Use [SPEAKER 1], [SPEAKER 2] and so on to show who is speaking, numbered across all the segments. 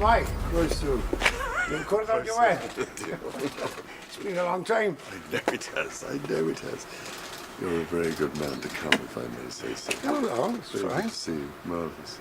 [SPEAKER 1] Dramâu.
[SPEAKER 2] Croeso.
[SPEAKER 1] Dwi'n cwrdd o'r diwedd. It's been a long time.
[SPEAKER 2] I know it has. I know it has. You're a very good man to come, if I may say so.
[SPEAKER 1] No, no, it's
[SPEAKER 2] Very good
[SPEAKER 1] fine.
[SPEAKER 2] to see you. Marvellous.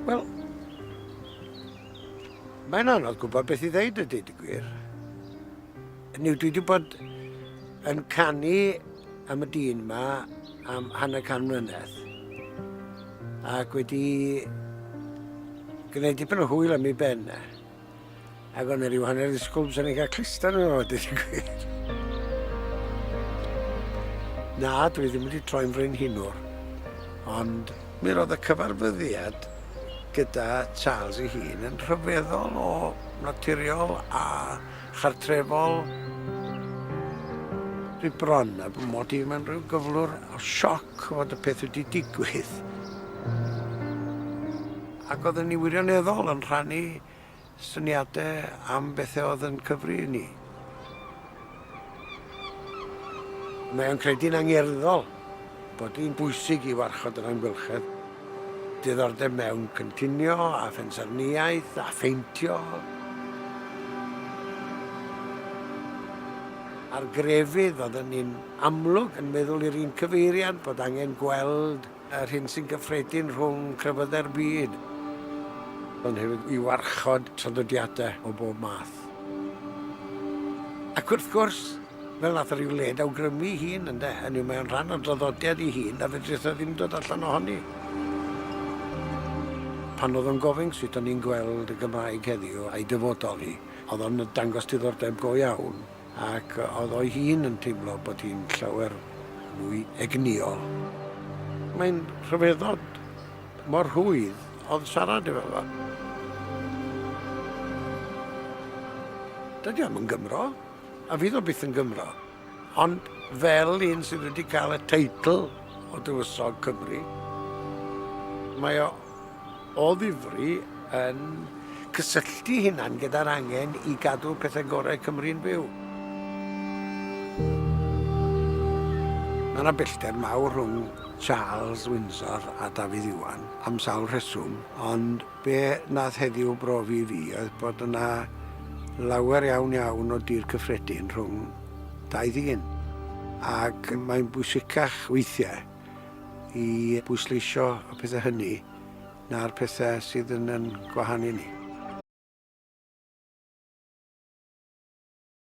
[SPEAKER 1] Wel, mae'n anodd gwybod beth i ddeud y dweud y gwir. Dwi wedi bod yn canu am y dyn yma am hanner can mlynedd. Ac wedi gwneud dipyn o hwyl am ei benne. Ac o'n ryw hanner ddisgwyl byddwn ni'n cael clistan yn oed dweud y gwir. Na, dwi ddim wedi troi'n frenhinwr. Ond mi roedd y cyfarfyddiad gyda Charles ei hun yn rhyfeddol o naturiol a chartrefol. Dwi bron a mod i mewn rhyw gyflwr o sioc fod y peth wedi digwydd. Ac oedd yn wirioneddol yn rhannu syniadau am bethau oedd yn cyfri i ni. Mae o'n credu'n angerddol bod hi'n bwysig i warchod yr amgylchedd. Diddordeb mewn cynllunio a phensarniaeth a ffeithiol. A'r grefydd oedden ni'n amlwg yn meddwl i'r un cyfeiriad bod angen gweld yr hyn sy'n gyffredin rhwng crefyddau'r byd. Ond hefyd i warchod traddodiadau o bob math. Ac wrth gwrs, fel nath ryw led awgrymu ei hun, ynde, hynny mae'n rhan o draddodiad ei hun a fedrith o ddim dod allan ohoni. Pan oedd o'n gofyn sut o'n i'n gweld y Gymraeg heddiw a'i dyfodol hi, oedd o'n dangos diddordeb go iawn ac oedd o'i hun yn teimlo bod hi'n llawer mwy egniol. Mae'n rhyfeddol mor hwydd oedd siarad efo fo. Dydy am yn Gymro, a fydd o byth yn Gymro, ond fel un sydd wedi cael y teitl o Tywysog Cymru, mae o ddifri yn cysylltu hunan gyda'r angen i gadw pethau gorau Cymru'n byw. Mae yna bellter mawr rhwng Charles Windsor a Dafydd Iwan am sawl rheswm, ond be nath heddiw brofi i fi oedd bod yna lawer iawn o dir cyffredin rhwng dau ddyn. Ac mae'n bwysicach weithiau i bwysleisio y pethau hynny na'r pethau sydd yn gwahanu ni.